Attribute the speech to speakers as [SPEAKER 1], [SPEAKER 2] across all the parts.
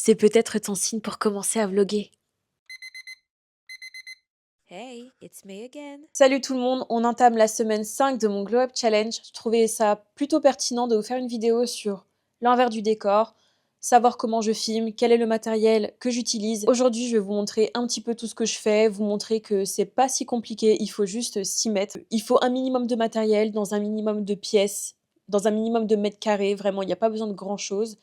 [SPEAKER 1] C'est peut-être ton signe pour commencer à vlogger.
[SPEAKER 2] Hey, it's me again.
[SPEAKER 1] Salut tout le monde, on entame la semaine 5 de mon Glow Up Challenge. Je trouvais ça plutôt pertinent de vous faire une vidéo sur l'envers du décor, savoir comment je filme, quel est le matériel que j'utilise. Aujourd'hui, je vais vous montrer un petit peu tout ce que je fais, vous montrer que c'est pas si compliqué, il faut juste s'y mettre. Il faut un minimum de matériel dans un minimum de pièces, dans un minimum de mètres carrés, vraiment, il n'y a pas besoin de grand chose.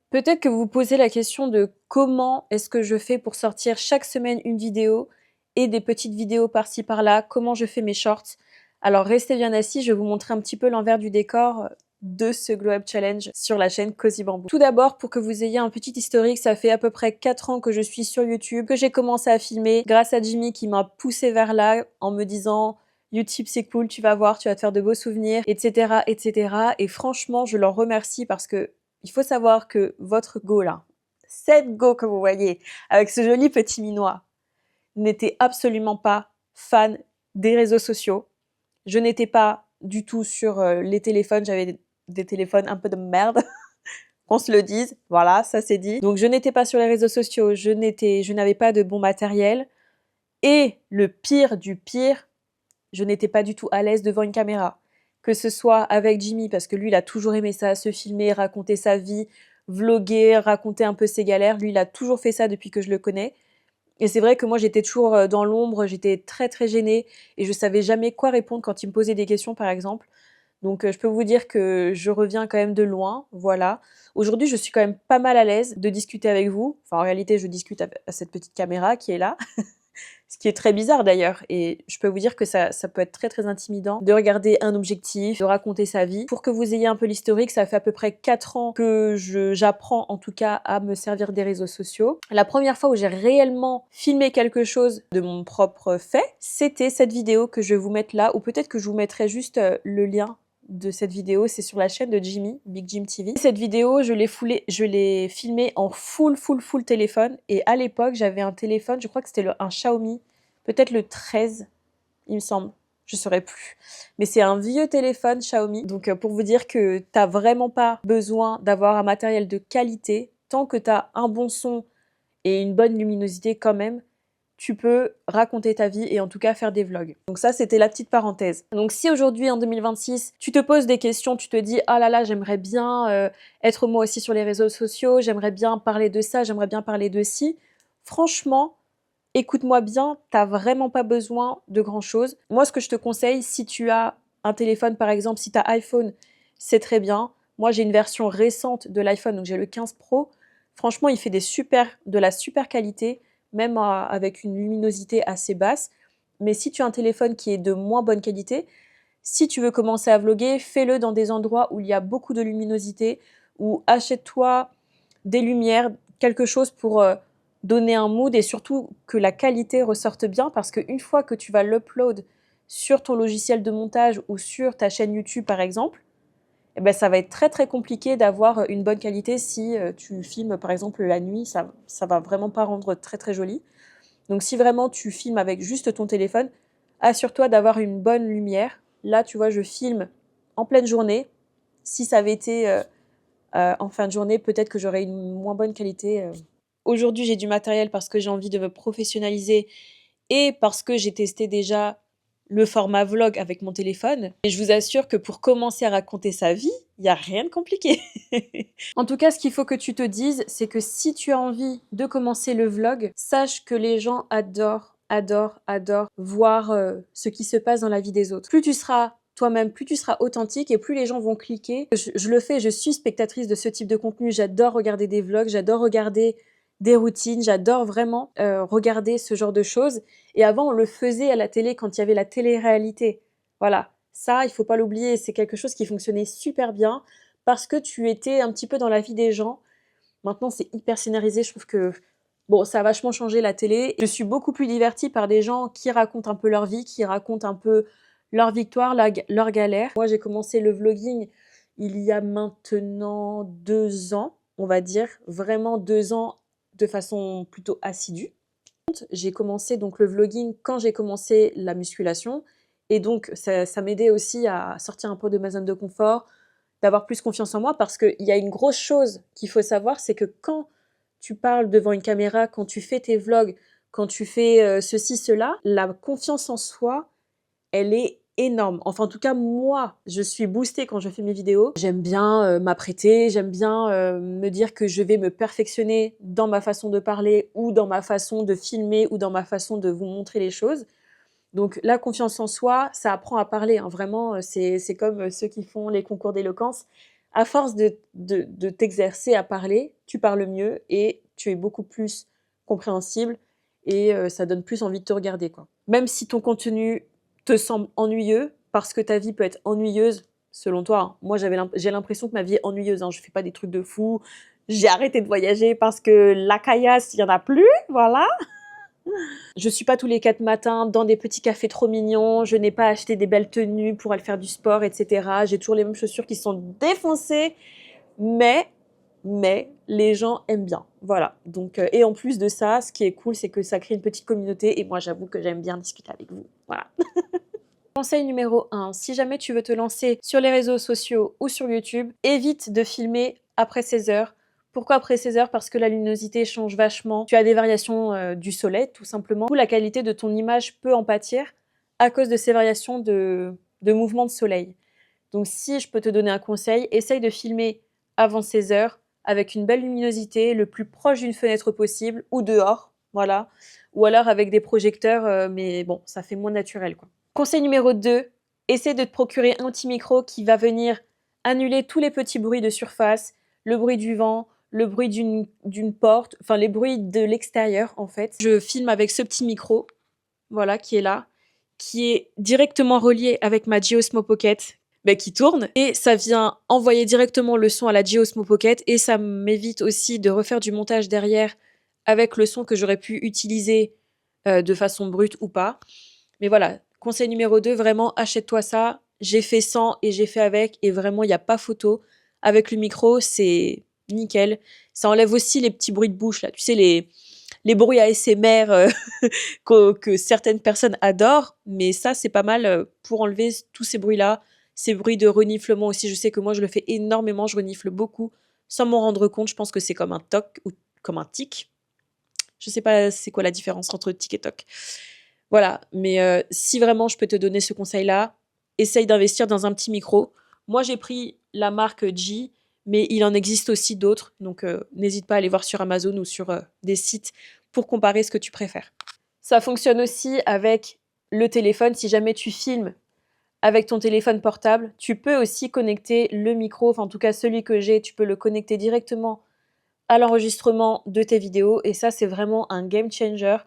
[SPEAKER 1] Peut-être que vous vous posez la question de comment est-ce que je fais pour sortir chaque semaine une vidéo et des petites vidéos par-ci par-là, comment je fais mes shorts. Alors restez bien assis, je vais vous montrer un petit peu l'envers du décor de ce Glow Up Challenge sur la chaîne Cozy Bamboo. Tout d'abord, pour que vous ayez un petit historique, ça fait à peu près 4 ans que je suis sur YouTube, que j'ai commencé à filmer grâce à Jimmy qui m'a poussé vers là en me disant YouTube c'est cool, tu vas voir, tu vas te faire de beaux souvenirs, etc. etc. Et franchement, je leur remercie parce que il faut savoir que votre go là, cette go que vous voyez, avec ce joli petit minois, n'était absolument pas fan des réseaux sociaux. Je n'étais pas du tout sur les téléphones, j'avais des téléphones un peu de merde, qu'on se le dise, voilà, ça c'est dit. Donc je n'étais pas sur les réseaux sociaux, je n'avais pas de bon matériel, et le pire du pire, je n'étais pas du tout à l'aise devant une caméra. Que ce soit avec Jimmy, parce que lui, il a toujours aimé ça, se filmer, raconter sa vie, vloguer, raconter un peu ses galères. Lui, il a toujours fait ça depuis que je le connais. Et c'est vrai que moi, j'étais toujours dans l'ombre, j'étais très très gênée et je savais jamais quoi répondre quand il me posait des questions, par exemple. Donc je peux vous dire que je reviens quand même de loin, voilà. Aujourd'hui, je suis quand même pas mal à l'aise de discuter avec vous. Enfin, en réalité, je discute à cette petite caméra qui est là. Ce qui est très bizarre d'ailleurs, et je peux vous dire que ça peut être très très intimidant de regarder un objectif, de raconter sa vie. Pour que vous ayez un peu l'historique, ça fait à peu près 4 ans que j'apprends en tout cas à me servir des réseaux sociaux. La première fois où j'ai réellement filmé quelque chose de mon propre fait, c'était cette vidéo que je vais vous mettre là, ou peut-être que je vous mettrai juste le lien de cette vidéo, c'est sur la chaîne de Jimmy, Big Jim TV. Cette vidéo, je l'ai filmée en full téléphone, et à l'époque, j'avais un téléphone, je crois que c'était un Xiaomi, peut-être le 13, il me semble, je saurais plus. Mais c'est un vieux téléphone Xiaomi, donc pour vous dire que t'as vraiment pas besoin d'avoir un matériel de qualité, tant que t'as un bon son et une bonne luminosité quand même, tu peux raconter ta vie et en tout cas faire des vlogs. Donc ça, c'était la petite parenthèse. Donc si aujourd'hui, en 2026, tu te poses des questions, tu te dis « Ah là là, j'aimerais bien être moi aussi sur les réseaux sociaux, j'aimerais bien parler de ça, j'aimerais bien parler de ci », franchement, écoute-moi bien, t'as vraiment pas besoin de grand-chose. Moi, ce que je te conseille, si tu as un téléphone, par exemple, si tu as iPhone, c'est très bien. Moi, j'ai une version récente de l'iPhone, donc j'ai le 15 Pro. Franchement, il fait de la super qualité, même avec une luminosité assez basse. Mais si tu as un téléphone qui est de moins bonne qualité, si tu veux commencer à vlogger, fais-le dans des endroits où il y a beaucoup de luminosité, ou achète-toi des lumières, quelque chose pour donner un mood et surtout que la qualité ressorte bien, parce qu'une fois que tu vas l'upload sur ton logiciel de montage ou sur ta chaîne YouTube par exemple, eh ben, ça va être très très compliqué d'avoir une bonne qualité si tu filmes par exemple la nuit, ça va vraiment pas rendre très très joli. Donc si vraiment tu filmes avec juste ton téléphone, assure-toi d'avoir une bonne lumière. Là, tu vois, je filme en pleine journée. Si ça avait été en fin de journée, peut-être que j'aurais une moins bonne qualité. Aujourd'hui, j'ai du matériel parce que j'ai envie de me professionnaliser et parce que j'ai testé déjà le format vlog avec mon téléphone. Et je vous assure que pour commencer à raconter sa vie, il n'y a rien de compliqué. En tout cas, ce qu'il faut que tu te dises, c'est que si tu as envie de commencer le vlog, sache que les gens adorent voir ce qui se passe dans la vie des autres. Plus tu seras toi-même, plus tu seras authentique et plus les gens vont cliquer. Je le fais, je suis spectatrice de ce type de contenu. J'adore regarder des vlogs, j'adore regarder des routines, j'adore vraiment regarder ce genre de choses. Et avant, on le faisait à la télé quand il y avait la télé-réalité. Voilà, ça, il faut pas l'oublier, c'est quelque chose qui fonctionnait super bien parce que tu étais un petit peu dans la vie des gens. Maintenant, c'est hyper scénarisé, je trouve que bon, ça a vachement changé la télé. Je suis beaucoup plus divertie par des gens qui racontent un peu leur vie, qui racontent un peu leur victoire, leur galère. Moi, j'ai commencé le vlogging il y a maintenant 2 ans, on va dire, vraiment 2 ans de façon plutôt assidue. J'ai commencé donc le vlogging quand j'ai commencé la musculation et donc ça m'aidait aussi à sortir un peu de ma zone de confort, d'avoir plus confiance en moi parce qu'il y a une grosse chose qu'il faut savoir, c'est que quand tu parles devant une caméra, quand tu fais tes vlogs, quand tu fais ceci, cela, la confiance en soi, elle est énorme. Enfin, en tout cas, moi, je suis boostée quand je fais mes vidéos. J'aime bien m'apprêter, j'aime bien me dire que je vais me perfectionner dans ma façon de parler ou dans ma façon de filmer ou dans ma façon de vous montrer les choses. Donc, la confiance en soi, ça apprend à parler. Hein. Vraiment, c'est comme ceux qui font les concours d'éloquence. À force de t'exercer à parler, tu parles mieux et tu es beaucoup plus compréhensible et ça donne plus envie de te regarder, quoi. Même si ton contenu te semble ennuyeux, parce que ta vie peut être ennuyeuse, selon toi. Hein. Moi, j'ai l'impression que ma vie est ennuyeuse. Hein. Je fais pas des trucs de fou. J'ai arrêté de voyager parce que la caillasse, il y en a plus, voilà. Je suis pas tous les 4 matins dans des petits cafés trop mignons, je n'ai pas acheté des belles tenues pour aller faire du sport, etc. J'ai toujours les mêmes chaussures qui sont défoncées, mais les gens aiment bien. Voilà. Donc, et en plus de ça, ce qui est cool, c'est que ça crée une petite communauté et moi, j'avoue que j'aime bien discuter avec vous. Voilà. Conseil numéro 1, si jamais tu veux te lancer sur les réseaux sociaux ou sur YouTube, évite de filmer après 16 heures. Pourquoi après 16 heures? Parce que la luminosité change vachement. Tu as des variations du soleil, tout simplement. Où la qualité de ton image peut en pâtir à cause de ces variations de mouvement de soleil. Donc si je peux te donner un conseil, essaye de filmer avant 16 heures avec une belle luminosité, le plus proche d'une fenêtre possible, ou dehors, voilà. Ou alors avec des projecteurs, mais bon, ça fait moins naturel, quoi. Conseil numéro 2, essaie de te procurer un petit micro qui va venir annuler tous les petits bruits de surface, le bruit du vent, le bruit d'une porte, enfin les bruits de l'extérieur en fait. Je filme avec ce petit micro, voilà, qui est là, qui est directement relié avec ma Geosmo Pocket, qui tourne, et ça vient envoyer directement le son à la Geosmo Pocket, et ça m'évite aussi de refaire du montage derrière avec le son que j'aurais pu utiliser de façon brute ou pas. Mais voilà, conseil numéro 2, vraiment, achète-toi ça. J'ai fait sans et j'ai fait avec, et vraiment, il n'y a pas photo. Avec le micro, c'est nickel. Ça enlève aussi les petits bruits de bouche, là. Tu sais, les bruits ASMR que certaines personnes adorent, mais ça, c'est pas mal pour enlever tous ces bruits-là. Ces bruits de reniflement aussi, je sais que moi, je le fais énormément, je renifle beaucoup, sans m'en rendre compte. Je pense que c'est comme un toc ou comme un tic. Je sais pas c'est quoi la différence entre tic et toc. Voilà, mais si vraiment je peux te donner ce conseil-là, essaye d'investir dans un petit micro. Moi, j'ai pris la marque G, mais il en existe aussi d'autres, donc n'hésite pas à aller voir sur Amazon ou sur des sites pour comparer ce que tu préfères. Ça fonctionne aussi avec le téléphone. Si jamais tu filmes avec ton téléphone portable, tu peux aussi connecter le micro, enfin en tout cas celui que j'ai, tu peux le connecter directement à l'enregistrement de tes vidéos, et ça, c'est vraiment un game changer.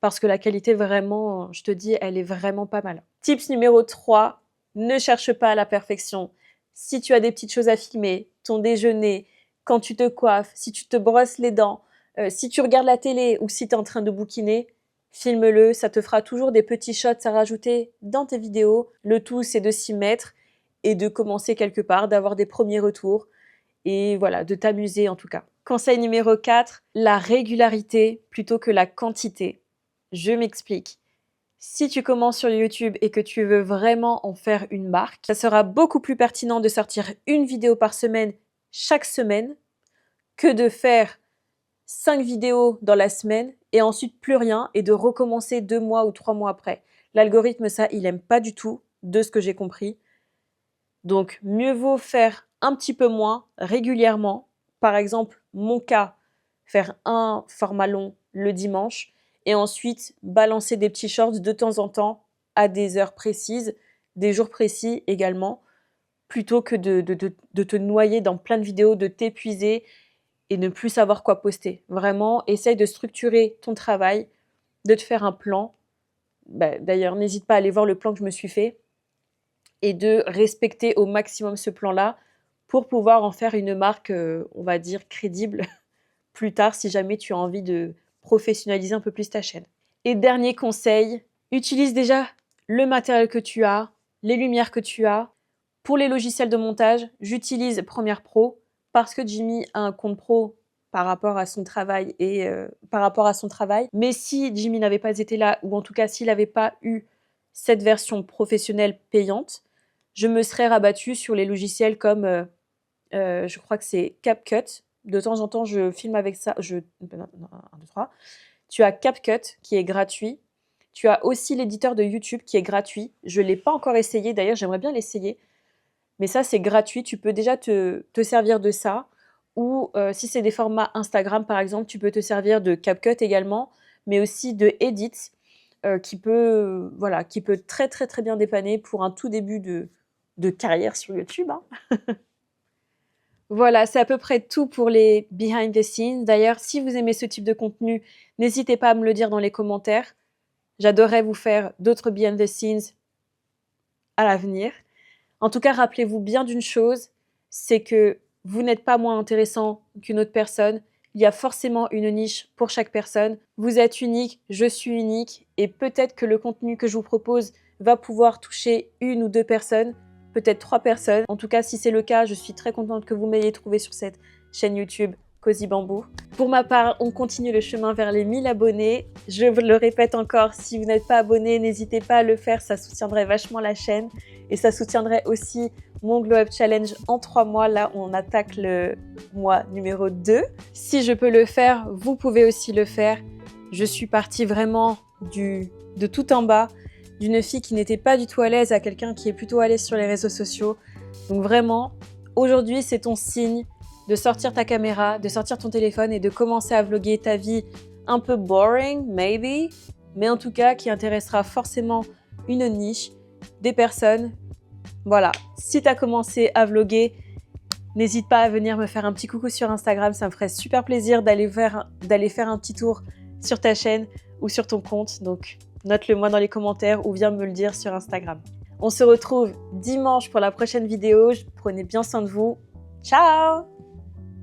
[SPEAKER 1] Parce que la qualité, vraiment, je te dis, elle est vraiment pas mal. Tips numéro 3, ne cherche pas la perfection. Si tu as des petites choses à filmer, ton déjeuner, quand tu te coiffes, si tu te brosses les dents, si tu regardes la télé ou si tu es en train de bouquiner, filme-le. Ça te fera toujours des petits shots à rajouter dans tes vidéos. Le tout, c'est de s'y mettre et de commencer quelque part, d'avoir des premiers retours et voilà, de t'amuser en tout cas. Conseil numéro 4, la régularité plutôt que la quantité. Je m'explique. Si tu commences sur YouTube et que tu veux vraiment en faire une marque, ça sera beaucoup plus pertinent de sortir une vidéo par semaine chaque semaine que de faire 5 vidéos dans la semaine et ensuite plus rien et de recommencer 2 mois ou 3 mois après. L'algorithme, ça, il aime pas du tout, de ce que j'ai compris. Donc, mieux vaut faire un petit peu moins régulièrement. Par exemple, mon cas, faire un format long le dimanche et ensuite balancer des petits shorts de temps en temps à des heures précises, des jours précis également, plutôt que de te noyer dans plein de vidéos, de t'épuiser et ne plus savoir quoi poster. Vraiment, essaye de structurer ton travail, de te faire un plan. D'ailleurs, n'hésite pas à aller voir le plan que je me suis fait et de respecter au maximum ce plan-là pour pouvoir en faire une marque, on va dire, crédible plus tard si jamais tu as envie de professionnaliser un peu plus ta chaîne. Et dernier conseil, utilise déjà le matériel que tu as, les lumières que tu as. Pour les logiciels de montage, j'utilise Premiere Pro parce que Jimmy a un compte pro par rapport à son travail Mais si Jimmy n'avait pas été là, ou en tout cas s'il n'avait pas eu cette version professionnelle payante, je me serais rabattue sur les logiciels comme, je crois que c'est CapCut, de temps en temps, je filme avec ça. Non, 1, 2, 3. Tu as CapCut qui est gratuit. Tu as aussi l'éditeur de YouTube qui est gratuit. Je ne l'ai pas encore essayé, d'ailleurs, j'aimerais bien l'essayer. Mais ça, c'est gratuit. Tu peux déjà te servir de ça. Ou si c'est des formats Instagram, par exemple, tu peux te servir de CapCut également, mais aussi de Edit, qui peut très, très, très bien dépanner pour un tout début de carrière sur YouTube, hein. Voilà, c'est à peu près tout pour les behind the scenes. D'ailleurs, si vous aimez ce type de contenu, n'hésitez pas à me le dire dans les commentaires. J'adorerais vous faire d'autres behind the scenes à l'avenir. En tout cas, rappelez-vous bien d'une chose, c'est que vous n'êtes pas moins intéressant qu'une autre personne. Il y a forcément une niche pour chaque personne. Vous êtes unique, je suis unique, et peut-être que le contenu que je vous propose va pouvoir toucher 1 ou 2 personnes, peut-être 3 personnes. En tout cas, si c'est le cas, je suis très contente que vous m'ayez trouvé sur cette chaîne YouTube Cozy Bamboo. Pour ma part, on continue le chemin vers les 1000 abonnés. Je vous le répète encore, si vous n'êtes pas abonné, n'hésitez pas à le faire, ça soutiendrait vachement la chaîne. Et ça soutiendrait aussi mon Glow Up Challenge en 3 mois. Là, on attaque le mois numéro 2. Si je peux le faire, vous pouvez aussi le faire. Je suis partie vraiment de tout en bas, d'une fille qui n'était pas du tout à l'aise à quelqu'un qui est plutôt à l'aise sur les réseaux sociaux. Donc vraiment, aujourd'hui, c'est ton signe de sortir ta caméra, de sortir ton téléphone et de commencer à vlogger ta vie un peu boring, maybe, mais en tout cas qui intéressera forcément une niche, des personnes. Voilà, si tu as commencé à vlogger, n'hésite pas à venir me faire un petit coucou sur Instagram, ça me ferait super plaisir d'aller faire un petit tour sur ta chaîne ou sur ton compte. Donc note-le moi dans les commentaires ou viens me le dire sur Instagram. On se retrouve dimanche pour la prochaine vidéo. Prenez bien soin de vous. Ciao!